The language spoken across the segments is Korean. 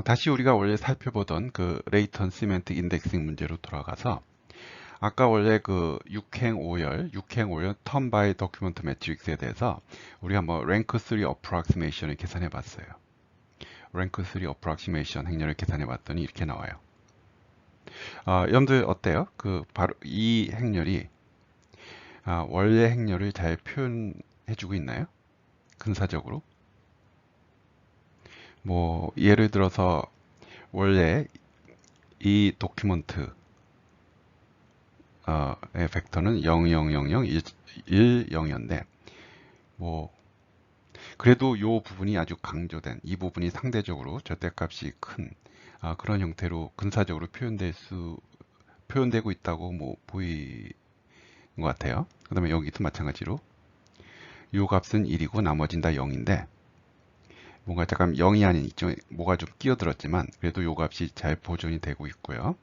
다시 우리가 원래 살펴보던 그 레이턴 시멘트 인덱싱 문제로 돌아가서 아까 원래 그 육행 오열 턴 바이 도큐먼트 매트릭스에 대해서 우리 한번 랭크 3 어프락시메이션을 계산해 봤어요. 랭크 3 어프락시메이션 행렬을 계산해 봤더니 이렇게 나와요. 여러분들 어때요? 그 바로 이 행렬이 원래 행렬을 잘 표현해 주고 있나요? 근사적으로? 뭐 예를 들어서 원래 이 도큐먼트 의 벡터는 0, 0, 0, 0, 1, 0이었는데 뭐 그래도 이 부분이 아주 강조된 이 부분이 상대적으로 절대값이 큰 그런 형태로 근사적으로 표현되고 있다고 뭐 보이는 것 같아요. 그 다음에 여기도 마찬가지로 이 값은 1이고 나머진 다 0인데 뭔가 잠깐 0이 아닌 이쪽에 뭐가 좀 끼어들었지만 그래도 이 값이 잘 보존이 되고 있고요.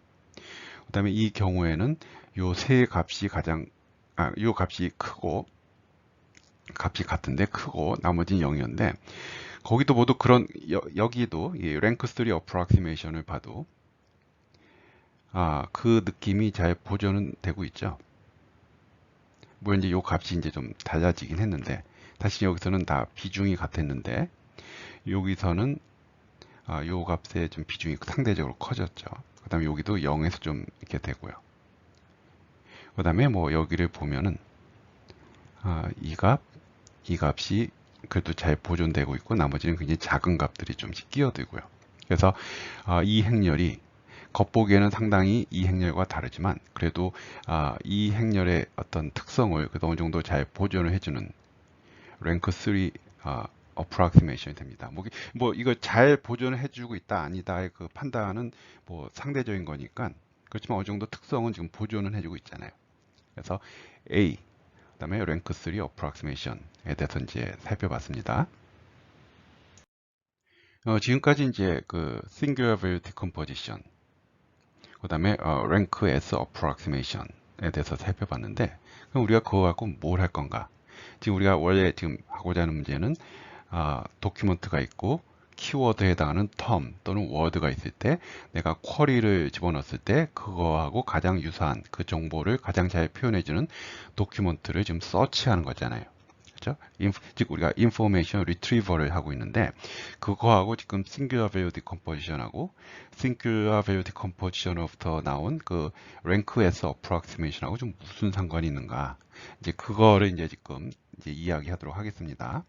그 다음에 이 경우에는 요 세 값이 요 값이 크고 값이 같은데 크고 나머지는 0이었는데 거기도 모두 그런 여기도 이 랭크 3 어프락시메이션을 봐도 그 느낌이 잘 보존은 되고 있죠. 뭐 이제 요 값이 이제 좀 달라지긴 했는데 다시 여기서는 다 비중이 같았는데 여기서는 요 값의 좀 비중이 상대적으로 커졌죠. 그 다음에 여기도 0에서 좀 이렇게 되고요. 그 다음에 뭐 여기를 보면은 이 값이 그래도 잘 보존되고 있고 나머지는 굉장히 작은 값들이 좀씩 끼어들고요. 그래서 이 행렬이 겉보기에는 상당히 이 행렬과 다르지만 그래도 이 행렬의 어떤 특성을 그래도 어느 정도 잘 보존을 해주는 랭크 3 어프락시메이션이 됩니다. 뭐 이거 잘 보존을 해주고 있다 아니다의 그 판단은 뭐 상대적인 거니까 그렇지만 어느 정도 특성은 지금 보존을 해주고 있잖아요. 그래서 A 그다음에 랭크 3 어프락시메이션에 대해서 이제 살펴봤습니다. 지금까지 이제 그 singular value decomposition 그다음에 rank as approximation에 대해서 살펴봤는데 그럼 우리가 그거 갖고 뭘 할 건가? 지금 우리가 원래 지금 하고자 하는 문제는 도큐먼트가 있고 키워드에 해당하는 term 또는 word가 있을 때 내가 쿼리를 집어넣었을 때 그거하고 가장 유사한 그 정보를 가장 잘 표현해주는 도큐먼트를 지금 서치하는 거잖아요. 그렇죠? 즉 우리가 information retrieval을 하고 있는데 그거하고 지금 singular value decomposition하고 singular value decomposition부터 나온 그 rank as approximation하고 좀 무슨 상관이 있는가? 이제 그거를 이제 지금 이제 이야기하도록 하겠습니다.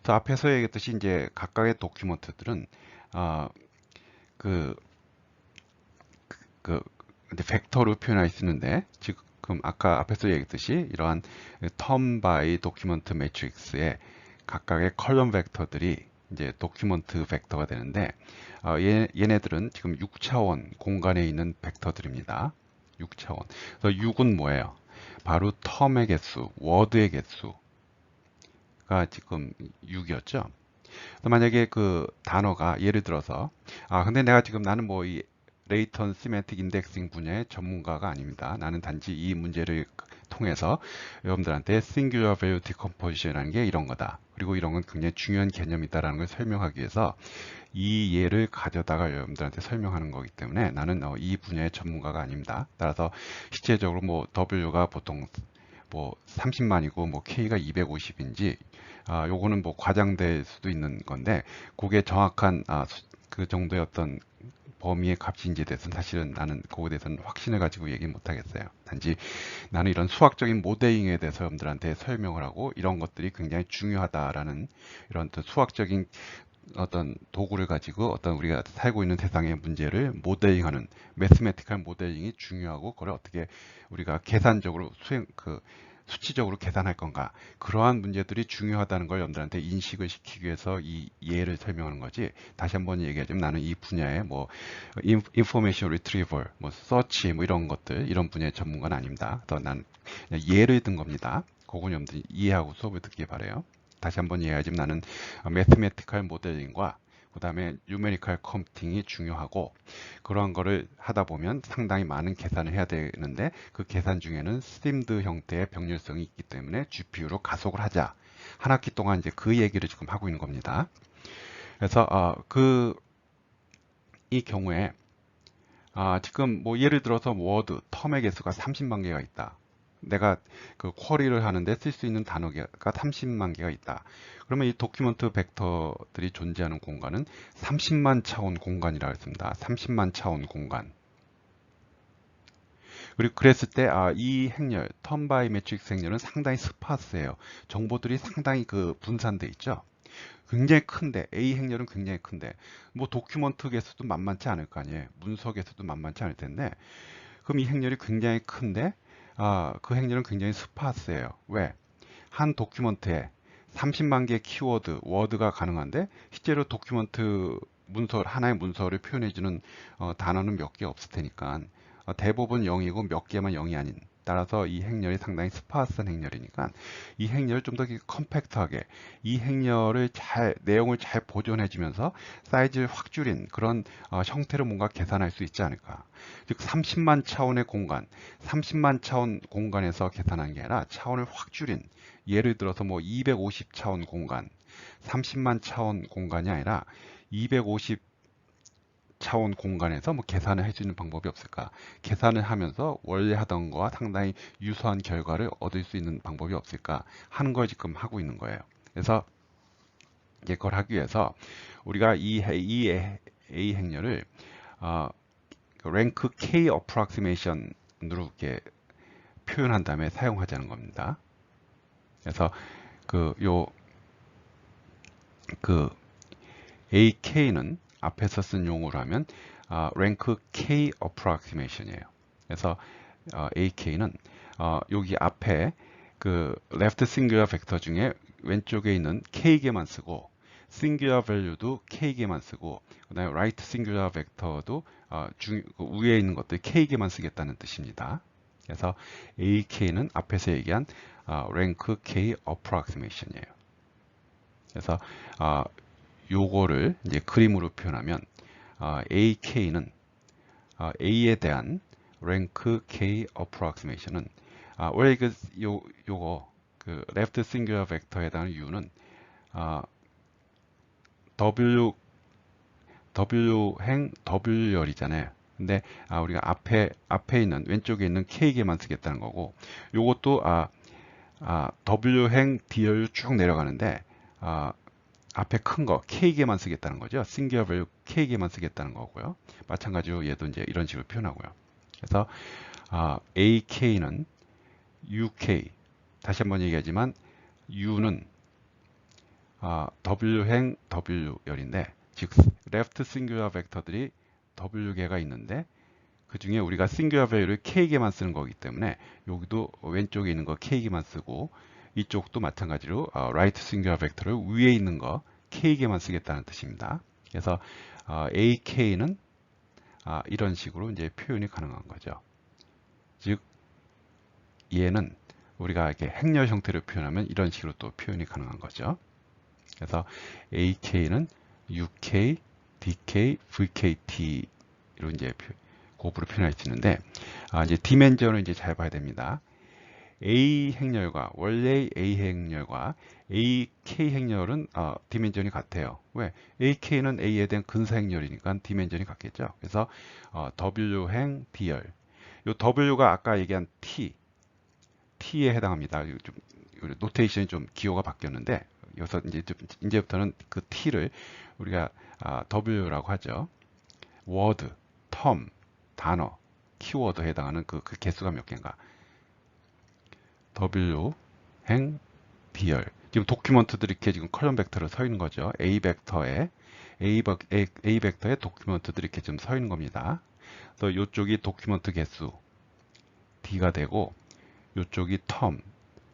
그래서 앞에서 얘기했듯이 이제 각각의 도큐먼트들은 그, 그 이제 벡터로 표현할 수 있는데 지금 아까 앞에서 얘기했듯이 이러한 텀 바이 도큐먼트 매트릭스의 각각의 컬럼 벡터들이 이제 도큐먼트 벡터가 되는데 얘네들은 지금 6차원 공간에 있는 벡터들입니다. 6차원. 그래서 6은 뭐예요? 바로 텀의 개수, 워드의 개수가 지금 6이었죠. 만약에 그 단어가 예를 들어서 근데 내가 지금 나는 뭐 이 레이턴 시멘틱 인덱싱 분야의 전문가가 아닙니다. 나는 단지 이 문제를 통해서 여러분들한테 singular value decomposition이라는 게 이런 거다. 그리고 이런 건 굉장히 중요한 개념이다라는 걸 설명하기 위해서 이 예를 가져다가 여러분들한테 설명하는 거기 때문에 나는 이 분야의 전문가가 아닙니다. 따라서 실제적으로 뭐 W가 보통 뭐 30만이고 뭐 K가 250인지 요거는 뭐 과장될 수도 있는 건데 그게 정확한 그 정도의 어떤 범위의 값인지에 대해서는 사실은 나는 그거에 대해서는 확신을 가지고 얘기 못 하겠어요. 단지 나는 이런 수학적인 모델링에 대해서 여러분들한테 설명을 하고 이런 것들이 굉장히 중요하다라는 이런 수학적인 어떤 도구를 가지고 어떤 우리가 살고 있는 세상의 문제를 모델링하는 매스매티컬 모델링이 중요하고 그걸 어떻게 우리가 계산적으로 수치적으로 계산할 건가 그러한 문제들이 중요하다는 걸 여러분들한테 인식을 시키기 위해서 이 예를 설명하는 거지. 다시 한번 얘기하자면 나는 이 분야의 뭐 인포메이션 리트리벌, 뭐 서치 뭐 이런 것들 이런 분야의 전문가는 아닙니다. 더 난 예를 든 겁니다. 그건 여러분들 이해하고 수업을 듣기 바래요. 다시 한번 이해하자면 나는 매스매티컬 모델링과 그 다음에 뉴메리컬 컴퓨팅이 중요하고 그러한 거를 하다 보면 상당히 많은 계산을 해야 되는데 그 계산 중에는 스팀드 형태의 병렬성이 있기 때문에 GPU로 가속을 하자. 한 학기 동안 이제 그 얘기를 지금 하고 있는 겁니다. 그래서 이 경우에 지금 뭐 예를 들어서 워드 텀의 개수가 30만 개가 있다. 내가 그 쿼리를 하는데 쓸 수 있는 단어가 30만 개가 있다. 그러면 이 도큐먼트 벡터들이 존재하는 공간은 30만 차원 공간이라고 했습니다. 30만 차원 공간. 그리고 그랬을 때 이 행렬, 턴 바이 매트릭스 행렬은 상당히 스파스해요. 정보들이 상당히 그 분산돼 있죠. 굉장히 큰데 A 행렬은 굉장히 큰데 뭐 도큐먼트 개수도 만만치 않을 거 아니에요. 문서 개수도 만만치 않을 텐데 그럼 이 행렬이 굉장히 큰데 그 행렬은 굉장히 스파스해요. 왜? 한 도큐먼트에 30만 개의 키워드, 워드가 가능한데 실제로 도큐먼트 문서 하나의 문서를 표현해주는 단어는 몇 개 없을 테니까 대부분 0이고 몇 개만 0이 아닌 따라서 이 행렬이 상당히 스파스한 행렬이니까 이 행렬을 좀 더 컴팩트하게 이 행렬을 내용을 잘 보존해 주면서 사이즈를 확 줄인 그런 형태로 뭔가 계산할 수 있지 않을까. 즉 30만 차원의 공간, 30만 차원 공간에서 계산한 게 아니라 차원을 확 줄인 예를 들어서 뭐 250 차원 공간, 30만 차원 공간이 아니라 250 차원 공간에서 뭐 계산을 할 수 있는 방법이 없을까? 계산을 하면서 원래 하던 거와 상당히 유사한 결과를 얻을 수 있는 방법이 없을까? 하는 걸 지금 하고 있는 거예요. 그래서 이제 그걸 하기 위해서 우리가 이 A 행렬을 랭크 K 어프락시메이션으로 이렇게 표현한 다음에 사용하자는 겁니다. 그래서 그 AK는 앞에서 쓴 용어로 하면 랭크 K 어프락시메이션이에요. 그래서 AK는 여기 앞에 그 left singular 벡터 중에 왼쪽에 있는 K개만 쓰고 singular value도 K개만 쓰고 그다음에 right singular 벡터도 위에 있는 것들 K개만 쓰겠다는 뜻입니다. 그래서 AK는 앞에서 얘기한 랭크 K 어프락시메이션이에요. 그래서 요거를 이제 그림으로 표현하면 AK는 A에 대한 랭크 K 어프락시메이션은 원래 요거 그 left singular 벡터에 대한 U는 W행 W열이잖아요. 근데 우리가 앞에 있는 왼쪽에 있는 K개만 쓰겠다는 거고 요것도 W행 D열 쭉 내려가는데 앞에 큰 거 K개만 쓰겠다는 거죠. singular value K개만 쓰겠다는 거고요. 마찬가지로 얘도 이제 이런 식으로 표현하고요. 그래서 AK는 UK 다시 한번 얘기하지만 U는 W행 W열인데 즉 left singular 벡터들이 W개가 있는데 그 중에 우리가 singular value를 K개만 쓰는 거기 때문에 여기도 왼쪽에 있는 거 K개만 쓰고 이쪽도 마찬가지로 right singular 벡터를 위에 있는 거 K개만 쓰겠다는 뜻입니다. 그래서 AK는 이런 식으로 이제 표현이 가능한 거죠. 즉 얘는 우리가 이렇게 행렬 형태로 표현하면 이런 식으로 또 표현이 가능한 거죠. 그래서 AK는 UK, DK, VKT로 이제 곱으로 표현할 수 있는데 이제 디멘전을 이제 잘 봐야 됩니다. A 행렬과 원래 A 행렬과 AK 행렬은 디멘전이 같아요. 왜? AK는 A에 대한 근사 행렬이니까 디멘전이 같겠죠. 그래서 W행 D열. 요 W가 아까 얘기한 T에 해당합니다. 좀 노테이션이 좀 기호가 바뀌었는데 여기서 이제부터는 그 T를 우리가 W라고 하죠. 워드, 텀, 단어, 키워드에 해당하는 그 개수가 몇 개인가? W행 D열. 지금 도큐먼트들이 이렇게 지금 컬럼 벡터로 서 있는 거죠. A 벡터에 도큐먼트들이 이렇게 좀 서 있는 겁니다. 또 이쪽이 도큐먼트 개수 D가 되고 이쪽이 텀,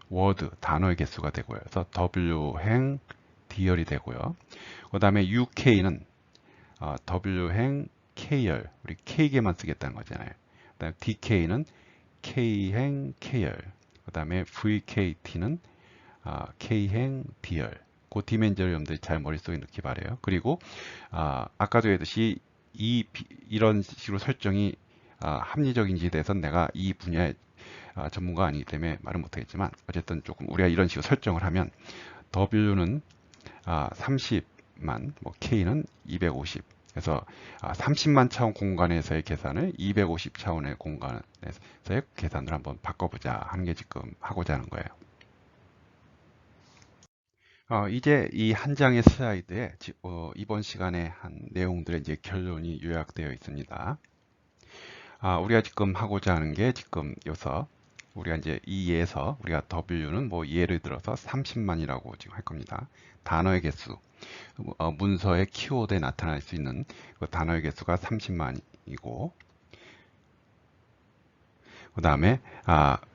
워드, 단어의 개수가 되고요. 그래서 W행 D열이 되고요. 그 다음에 UK는 W행 K열, 우리 K개만 쓰겠다는 거잖아요. 그 다음에 DK는 K행 K열, 그 다음에 VKT는 K행 D열. 그 디멘전을 여러분들이 잘 머릿속에 넣기 바래요. 그리고 아까도 했듯이 이런 식으로 설정이 합리적인지에 대해서는 내가 이 분야의 전문가 아니기 때문에 말은 못하겠지만 어쨌든 조금 우리가 이런 식으로 설정을 하면 W는 30만, 뭐 K는 250. 그래서 30만 차원 공간에서의 계산을 250 차원의 공간에서의 계산으로 한번 바꿔보자 하는 게 지금 하고자 하는 거예요. 이제 이 한 장의 슬라이드에 이번 시간에 한 내용들의 이제 결론이 요약되어 있습니다. 우리가 지금 하고자 하는 게 지금 여기서 우리가 이제 이 예에서 우리가 W는 뭐 예를 들어서 30만이라고 지금 할 겁니다. 단어의 개수, 문서의 키워드에 나타날 수 있는 그 단어의 개수가 30만이고, 그 다음에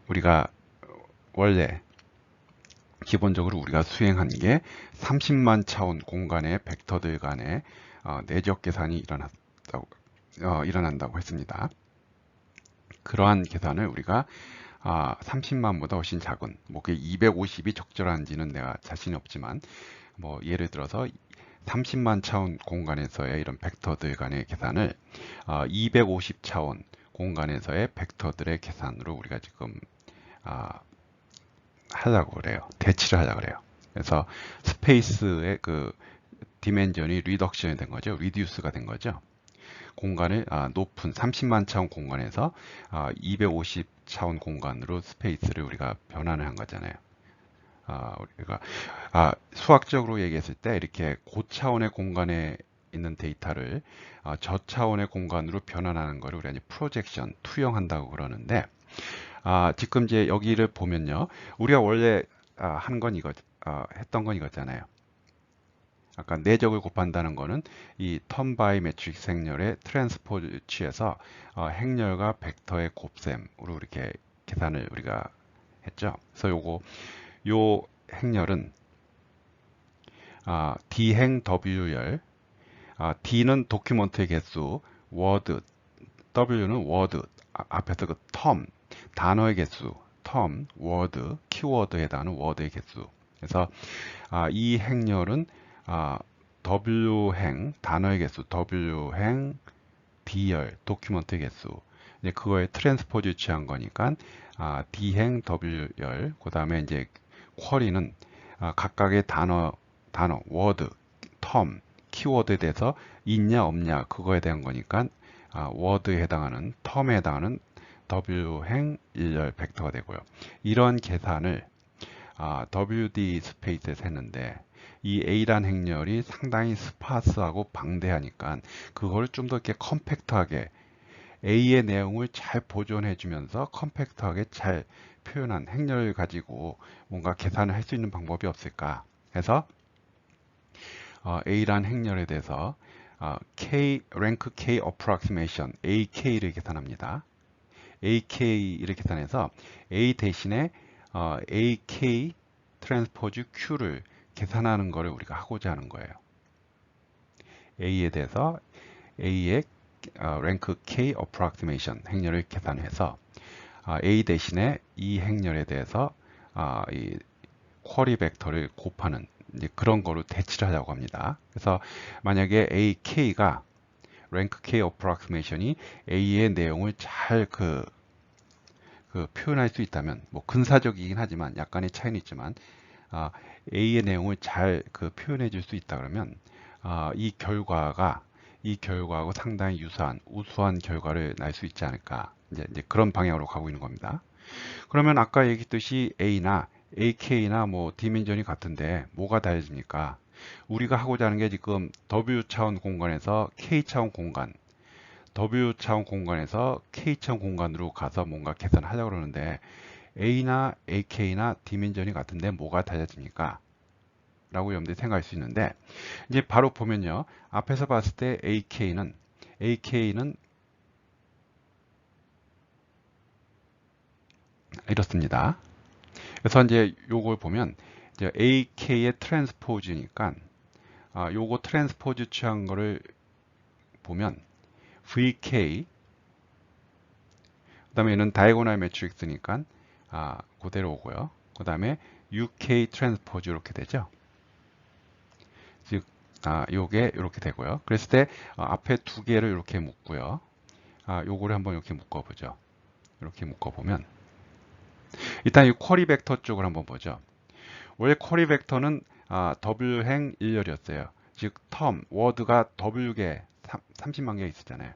우리가 원래 기본적으로 우리가 수행한 게 30만 차원 공간의 벡터들 간의 내적 계산이 일어난다고 했습니다. 그러한 계산을 우리가 30만보다 훨씬 작은, 뭐 그게 250이 적절한지는 내가 자신이 없지만, 뭐 예를 들어서 30만 차원 공간에서의 이런 벡터들 간의 계산을 250 차원 공간에서의 벡터들의 계산으로 우리가 지금 하려고 그래요. 대치를 하려고 그래요. 그래서 스페이스의 그 디멘전이 리덕션이 된 거죠. 리듀스가 된 거죠. 공간을 높은 30만 차원 공간에서 250 차원 공간으로 스페이스를 우리가 변환을 한 거잖아요. 우리가 수학적으로 얘기했을 때 이렇게 고차원의 공간에 있는 데이터를 저차원의 공간으로 변환하는 것을 우리가 이제 프로젝션, 투영한다고 그러는데, 지금 이제 여기를 보면요, 우리가 원래 한 건 했던 건 이거잖아요. 아까 내적을 곱한다는 거는 이 턴바이 매트릭스 행렬의 트랜스포즈 취해서 행렬과 벡터의 곱셈으로 이렇게 계산을 우리가 했죠. 그래서 요 행렬은 D행 W열, D는 도큐먼트의 개수, 워드, W는 워드, 앞에서 그 단어의 개수, 워드, 키워드에 해당하는 워드의 개수. 그래서 이 행렬은 W행, 단어의 개수, W행, D열, 도큐먼트의 개수. 이제 그거에 트랜스포즈 취한 거니까 D행 W열, 그 다음에 이제 쿼리는 각각의 단어, 워드, 키워드에 대해서 있냐 없냐 그거에 대한 거니까 워드에 해당하는, 텀에 해당하는 W행 1열 벡터가 되고요. 이런 계산을 WD 스페이스에서 했는데, 이 A란 행렬이 상당히 스파스하고 방대하니까 그걸 좀 더 이렇게 컴팩트하게 A의 내용을 잘 보존해 주면서 컴팩트하게 잘 표현한 행렬을 가지고 뭔가 계산을 할 수 있는 방법이 없을까 해서 A란 행렬에 대해서 rank K approximation, AK를 계산합니다. AK를 계산해서 A 대신에 AK 트랜스포즈 Q를 계산하는 것을 우리가 하고자 하는 거예요. A에 대해서 A의 rank K approximation 행렬을 계산해서 A 대신에 이 행렬에 대해서 이 쿼리 벡터를 곱하는 이제 그런 거로 대치를 하려고 합니다. 그래서 만약에 AK가 rank K approximation이 A의 내용을 잘 표현할 수 있다면, 뭐 근사적이긴 하지만 약간의 차이는 있지만 A의 내용을 잘 표현해 줄 수 있다 그러면 이 결과하고 상당히 유사한 우수한 결과를 낼 수 있지 않을까, 이제 그런 방향으로 가고 있는 겁니다. 그러면 아까 얘기했듯이 A나 AK나 뭐 디멘전이 같은데 뭐가 달라집니까? 우리가 하고자 하는 게 지금 W 차원 공간에서 K 차원 공간, W 차원 공간에서 K 차원 공간으로 가서 뭔가 계산하려고 그러는데, A나 AK나 디멘전이 같은데 뭐가 달라집니까? 라고 여러분들이 생각할 수 있는데, 이제 바로 보면요, 앞에서 봤을 때 AK는 이렇습니다. 그래서 이제 요걸 보면 이제 AK의 트랜스포즈니까 요거 트랜스포즈 취한 거를 보면 VK, 그 다음에 얘는 다이고널 매트릭스니까 그대로 오고요. 그 다음에 UK 트랜스포즈 이렇게 되죠. 즉 요게 이렇게 되고요. 그랬을 때 앞에 두 개를 이렇게 묶고요. 요거를 한번 이렇게 묶어보죠. 이렇게 묶어보면 일단 이 쿼리 벡터 쪽을 한번 보죠. 원래 쿼리 벡터는 W행 1열이었어요. 즉 워드가 W개 30만 개 있었잖아요.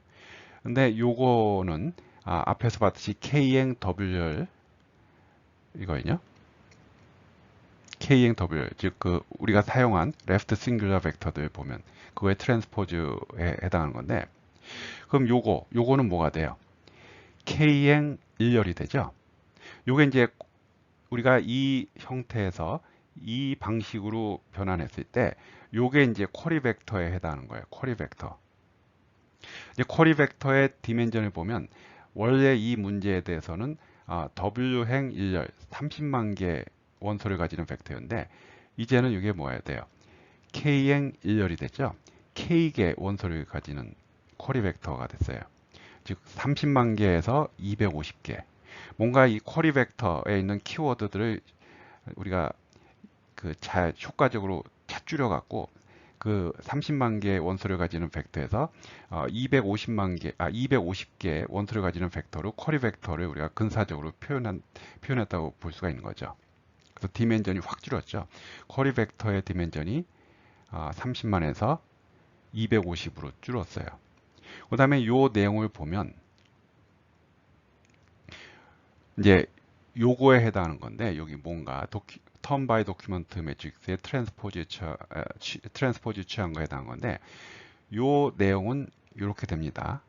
근데 요거는 앞에서 봤듯이 K행 WL 이거는요. K행 WL 즉 그 우리가 사용한 레프트 싱귤러 벡터들 보면 그거의 트랜스포즈에 해당하는 건데, 그럼 요거는 뭐가 돼요? K행 1열이 되죠. 요게 이제 우리가 이 형태에서 이 방식으로 변환했을 때 요게 이제 쿼리 벡터에 해당하는 거예요. 쿼리 벡터. 이제 쿼리 벡터의 디멘전을 보면 원래 이 문제에 대해서는 W행 1열 30만 개 원소를 가지는 벡터였는데, 이제는 이게 뭐야 돼요? K행 1열이 됐죠. K개 원소를 가지는 쿼리 벡터가 됐어요. 즉 30만 개에서 250개. 뭔가 이 쿼리 벡터에 있는 키워드들을 우리가 그 잘 효과적으로 찾줄여 갖고 그 30만 개의 원소를 가지는 벡터에서 250개 원소를 가지는 벡터로 쿼리 벡터를 우리가 근사적으로 표현했다고 볼 수가 있는 거죠. 그래서 디멘전이 확 줄었죠. 쿼리 벡터의 디멘전이 30만에서 250으로 줄었어요. 그 다음에 이 내용을 보면 이제 요거에 해당하는 건데, 여기 뭔가 턴 바이 도큐먼트 매트릭스의 트랜스포즈 취한 거에 해당한 건데, 요 내용은 이렇게 됩니다.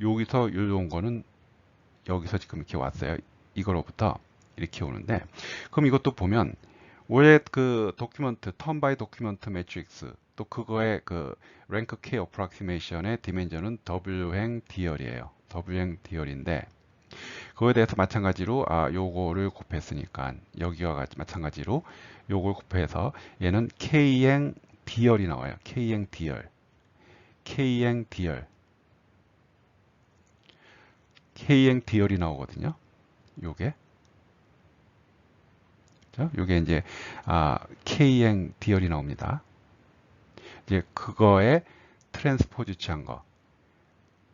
여기서 요런 거는 여기서 지금 이렇게 왔어요. 이거로부터 이렇게 오는데, 그럼 이것도 보면 원래 그 도큐먼트 턴 바이 도큐먼트 매트릭스 또 그거의 그 랭크 K 어프락시메이션의 디멘전은 W행 D열이에요. W행 D열인데, 그거에 대해서 마찬가지로 요거를 곱했으니까 여기와 마찬가지로 요걸 곱해서 얘는 K행 D열이 나와요. K행 D열. K행 D열. K행 D열이 나오거든요. 요게. 요게 이제 K행 D열이 나옵니다. 이제 그거에 트랜스포즈 취한 거.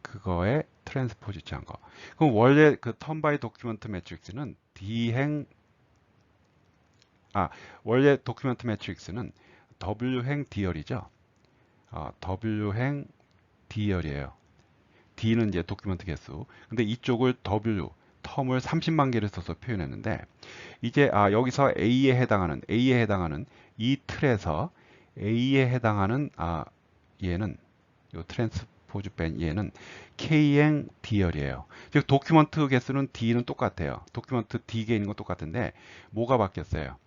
그거에 트랜스포즈 취한 거. 그럼 원래 그 턴 바이 도큐먼트 매트릭스는 원래 도큐먼트 매트릭스는 W행 D열이죠. W행 D열이에요. D는 이제 도큐먼트 개수. 근데 이쪽을 텀을 30만 개를 써서 표현했는데, 이제 여기서 A에 해당하는 이 틀에서 A에 해당하는 얘는 요 트랜스포즈 뺀 얘는 K행 D열이에요. 즉 도큐먼트 개수는 D는 똑같아요. 도큐먼트 D개 있는 건 똑같은데 뭐가 바뀌었어요?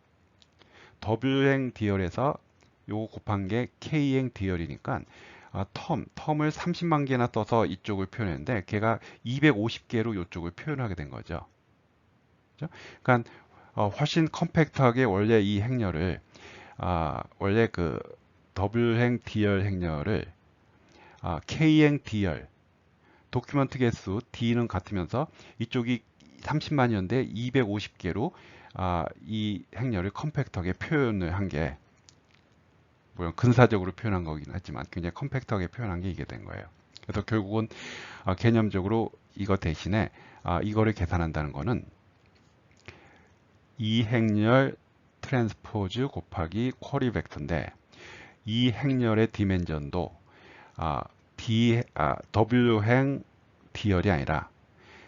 W행 D열에서 요거 곱한 게 K행 D열이니까 텀을 30만 개나 떠서 이쪽을 표현했는데 걔가 250개로 이쪽을 표현하게 된 거죠. 그렇죠? 그러니까 훨씬 컴팩트하게 원래 이 행렬을 원래 그 W행 D열 행렬을 K행 D열 도큐먼트 개수 D는 같으면서 이쪽이 30만이었는데 250개로 이 행렬을 컴팩트하게 표현을 한 게, 물론 근사적으로 표현한 거긴 하지만 굉장히 컴팩트하게 표현한 게 이게 된 거예요. 그래서 결국은 개념적으로 이거 대신에 이거를 계산한다는 거는 이 행렬 트랜스포즈 곱하기 쿼리 벡터인데, 이 행렬의 디멘전도 W행 D열이 아니라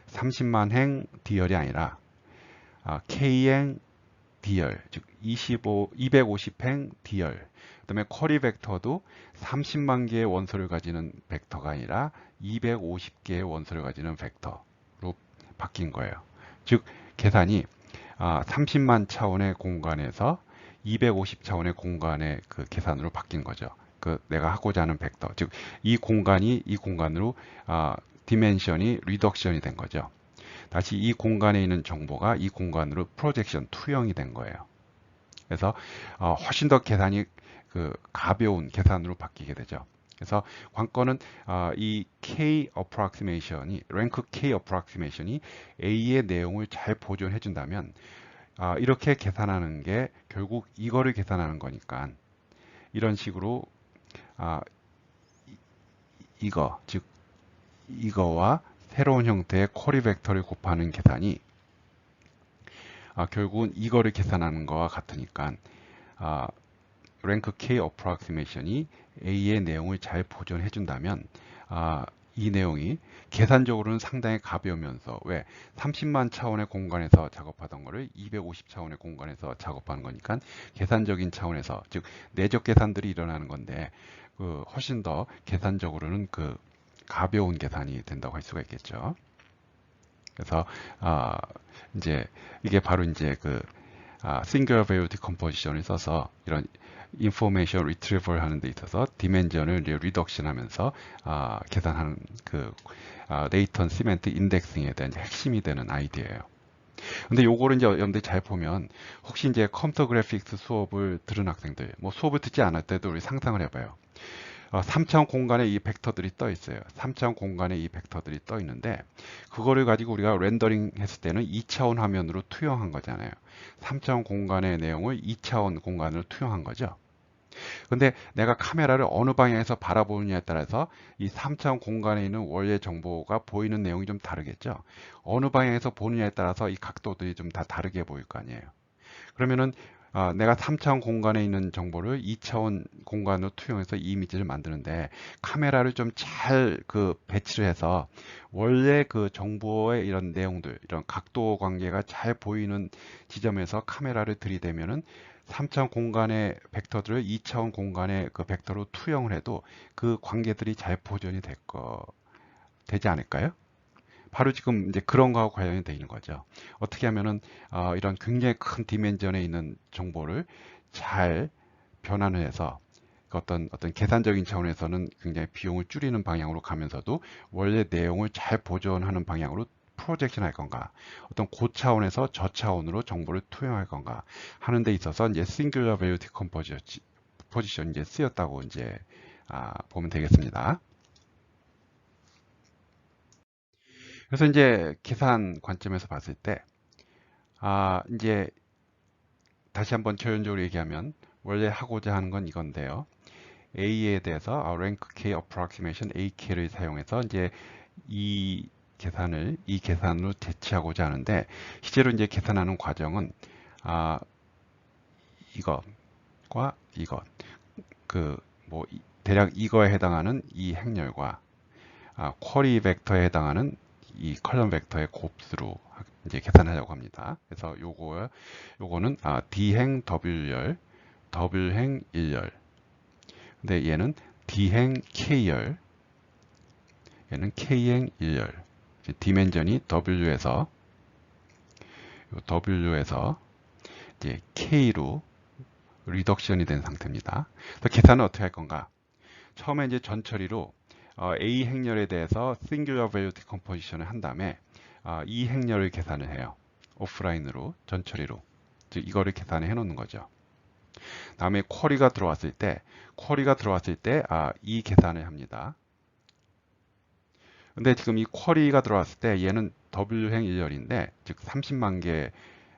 30만 행 D열이 아니라 K행 D열, 즉 250행 D열, 그 다음에 쿼리 벡터도 30만 개의 원소를 가지는 벡터가 아니라 250개의 원소를 가지는 벡터로 바뀐 거예요. 즉 계산이 30만 차원의 공간에서 250 차원의 공간의 그 계산으로 바뀐 거죠. 그 내가 하고자 하는 벡터, 즉 이 공간이 이 공간으로 디멘션이 리덕션이 된 거죠. 다시 이 공간에 있는 정보가 이 공간으로 프로젝션 투영이 된 거예요. 그래서 훨씬 더 계산이 그 가벼운 계산으로 바뀌게 되죠. 그래서 관건은 이 K approximation이 랭크 K approximation이 A의 내용을 잘 보존해 준다면 이렇게 계산하는 게 결국 이거를 계산하는 거니까, 이런 식으로 이거 즉 이거와 새로운 형태의 쿼리 벡터를 곱하는 계산이 결국은 이거를 계산하는 거와 같으니까 랭크 K 어프락시메이션이 A의 내용을 잘 보존해 준다면 이 내용이 계산적으로는 상당히 가벼우면서 왜 30만 차원의 공간에서 작업하던 거를 250 차원의 공간에서 작업하는 거니까 계산적인 차원에서 즉 내적 계산들이 일어나는 건데 훨씬 더 계산적으로는 가벼운 계산이 된다고 할 수가 있겠죠. 그래서 이제 이게 바로 이제 singular value decomposition을 써서 이런 information retrieval 하는 데 있어서 디멘전을 리덕션 하면서 계산하는 레이턴 시멘트 인덱싱에 대한 핵심이 되는 아이디어예요. 근데 요거를 이제 여러분들이 잘 보면 혹시 이제 컴퓨터 그래픽스 수업을 들은 학생들, 뭐 수업을 듣지 않을 때도 우리 상상을 해봐요. 3차원 공간에 이 벡터들이 떠 있어요. 3차원 공간에 이 벡터들이 떠 있는데 그거를 가지고 우리가 렌더링 했을 때는 2차원 화면으로 투영한 거잖아요. 3차원 공간의 내용을 2차원 공간으로 투영한 거죠. 근데 내가 카메라를 어느 방향에서 바라보느냐에 따라서 이 3차원 공간에 있는 원래 정보가 보이는 내용이 좀 다르겠죠. 어느 방향에서 보느냐에 따라서 이 각도들이 좀 다 다르게 보일 거 아니에요. 그러면은 내가 3차원 공간에 있는 정보를 2차원 공간으로 투영해서 이 이미지를 만드는데 카메라를 좀 잘 배치를 해서 원래 정보의 이런 내용들, 이런 각도 관계가 잘 보이는 지점에서 카메라를 들이대면은 3차원 공간의 벡터들을 2차원 공간의 벡터로 투영을 해도 그 관계들이 잘 보존이 되지 않을까요? 바로 지금 이제 그런 거하고 관련이 되어 있는 거죠. 어떻게 하면은 이런 굉장히 큰 디멘전에 있는 정보를 잘 변환을 해서 어떤 계산적인 차원에서는 굉장히 비용을 줄이는 방향으로 가면서도 원래 내용을 잘 보존하는 방향으로 프로젝션 할 건가, 어떤 고차원에서 저차원으로 정보를 투영할 건가 하는 데 있어서 이제 싱귤러 밸류 디컴포지션이 이제 쓰였다고 이제 보면 되겠습니다. 그래서 이제 계산 관점에서 봤을 때, 이제 다시 한번 결론적으로 얘기하면 원래 하고자 하는 건 이건데요. A에 대해서 rank K approximation AK를 사용해서 이제 이 계산으로 대체하고자 하는데 실제로 이제 계산하는 과정은 이것과 이것, 뭐 대략 이거에 해당하는 이 행렬과 쿼리 벡터에 해당하는 이 컬럼 벡터의 곱수로 이제 계산하려고 합니다. 그래서 요거는 D행 W열, W행 1열. 근데 얘는 D행 K열, 얘는 K행 1열. 디멘전이 W에서 이제 K로 리덕션이 된 상태입니다. 그래서 계산은 어떻게 할 건가? 처음에 이제 전처리로 A 행렬에 대해서 singular value decomposition을 한 다음에 이 행렬을 계산을 해요. 오프라인으로 전처리로 즉 이거를 계산해 놓는 거죠. 다음에 쿼리가 들어왔을 때 이 계산을 합니다. 근데 지금 이 쿼리가 들어왔을 때 얘는 W행 1열인데 즉 30만 개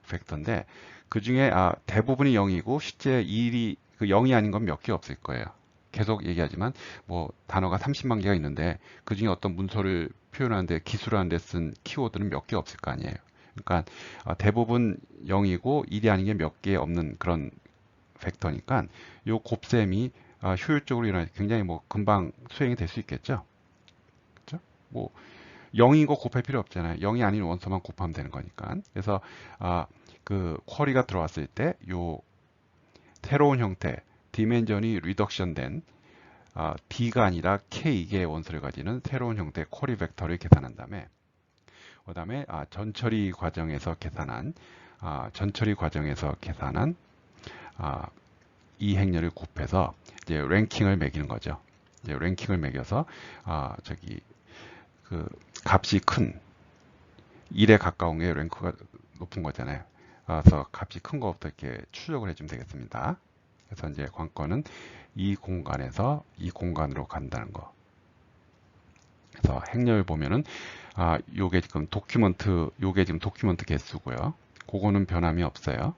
벡터인데 그 중에 대부분이 0이고 실제 0이 아닌 건 몇 개 없을 거예요. 계속 얘기하지만 뭐 단어가 30만 개가 있는데 그 중에 어떤 문서를 표현하는데 기술하는데 쓴 키워드는 몇 개 없을 거 아니에요. 그러니까 대부분 0이고 1이 아닌 게 몇 개 없는 그런 벡터니까 요 곱셈이 효율적으로 일어나 굉장히 뭐 금방 수행이 될 수 있겠죠. 그렇죠? 뭐 0인 거 곱할 필요 없잖아요. 0이 아닌 원소만 곱하면 되는 거니까. 그래서 쿼리가 들어왔을 때 요 새로운 형태 디멘전이 리덕션된 D가 아니라 K의 원소를 가지는 새로운 형태의 쿼리 벡터를 계산한 다음에 그다음에 전처리 과정에서 계산한 이 행렬을 곱해서 이제 랭킹을 매기는 거죠. 이제 랭킹을 매겨서 값이 큰 1에 가까운 게 랭크가 높은 거잖아요. 그래서 값이 큰 거부터 이렇게 추적을 해주면 되겠습니다. 그래서 이제 관건은 이 공간에서 이 공간으로 간다는 거. 그래서 행렬 보면은 요게 지금 도큐먼트 개수고요. 그거는 변함이 없어요.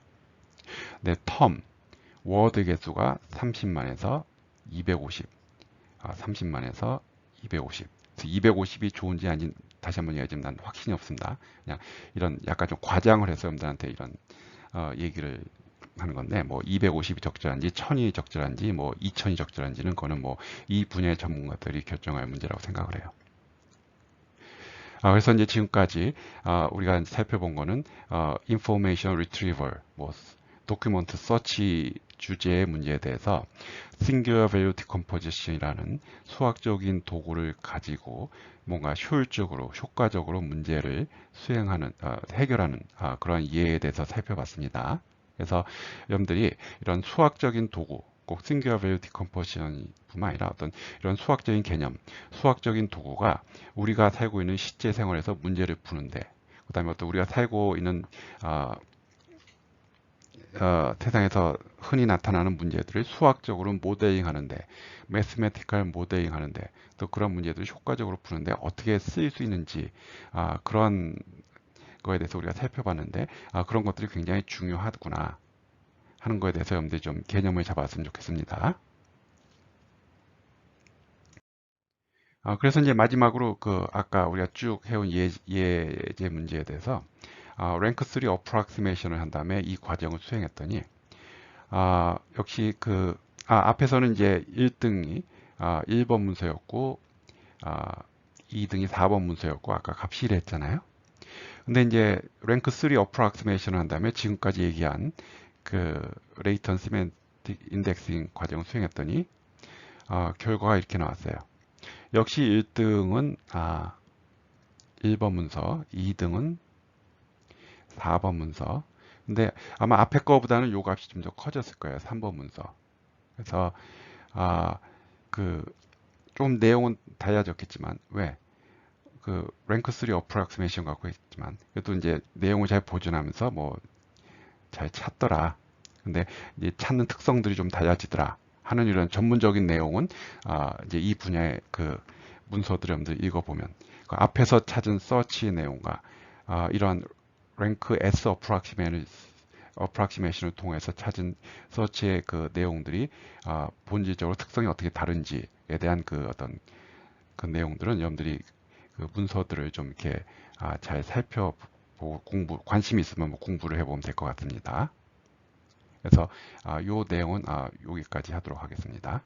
근데 워드 개수가 30만에서 250. 30만에서 250. 250이 좋은지 아닌 다시 한번 얘기하지만 난 확신이 없습니다. 그냥 이런 약간 좀 과장을 해서 여러분들한테 이런 얘기를 하는 건데, 뭐 250이 적절한지 1000이 적절한지 뭐 2000이 적절한지는 그거는 뭐 이 분야의 전문가들이 결정할 문제라고 생각을 해요. 그래서 이제 지금까지 우리가 살펴본 거는 information retrieval, 뭐 도큐먼트 서치 주제의 문제에 대해서 singular value decomposition이라는 수학적인 도구를 가지고 뭔가 효율적으로, 효과적으로 문제를 수행하는, 해결하는 그런 이해에 대해서 살펴봤습니다. 그래서 여러분들이 이런 수학적인 도구, 꼭 singular value decomposition 뿐만 아니라 어떤 이런 수학적인 개념, 수학적인 도구가 우리가 살고 있는 실제 생활에서 문제를 푸는데, 그 다음에 또 우리가 살고 있는 세상에서 흔히 나타나는 문제들을 수학적으로 모델링 하는데, 매스메티컬 모델링 하는데, 또 그런 문제들을 효과적으로 푸는데 어떻게 쓰일 수 있는지, 그런 거에 대해서 우리가 살펴봤는데, 그런 것들이 굉장히 중요하구나 하는 거에 대해서 여러분들이 좀 개념을 잡았으면 좋겠습니다. 그래서 이제 마지막으로 아까 우리가 쭉 해온 예제 문제에 대해서 랭크 3 어프락시메이션을 한 다음에 이 과정을 수행했더니 역시 앞에서는 이제 1등이 1번 문서였고 2등이 4번 문서였고 아까 값이 이랬잖아요. 근데 이제 랭크 3 어프락시메이션을 한 다음에 지금까지 얘기한 레이턴 시멘틱 인덱싱 과정을 수행했더니 결과가 이렇게 나왔어요. 역시 1등은 1번 문서, 2등은 4번 문서. 근데 아마 앞에 거보다는 요 값이 좀 더 커졌을 거예요. 3번 문서. 그래서 좀 내용은 달라졌겠지만 왜? 랭크 3 어프락시메이션 갖고 있지만 그래도 이제 내용을 잘 보존하면서 뭐 잘 찾더라. 근데 이제 찾는 특성들이 좀 달라지더라. 하는 이런 전문적인 내용은 이제 이 분야의 문서들을 여러분들 읽어보면 앞에서 찾은 서치 내용과 이러한 랭크 S 어프락시메이션을 통해서 찾은 서치의 내용들이 본질적으로 특성이 어떻게 다른지에 대한 어떤 내용들은 여러분들이 문서들을 좀 이렇게 잘 살펴보고 관심이 있으면 뭐 공부를 해보면 될 것 같습니다. 그래서 이 내용은 여기까지 하도록 하겠습니다.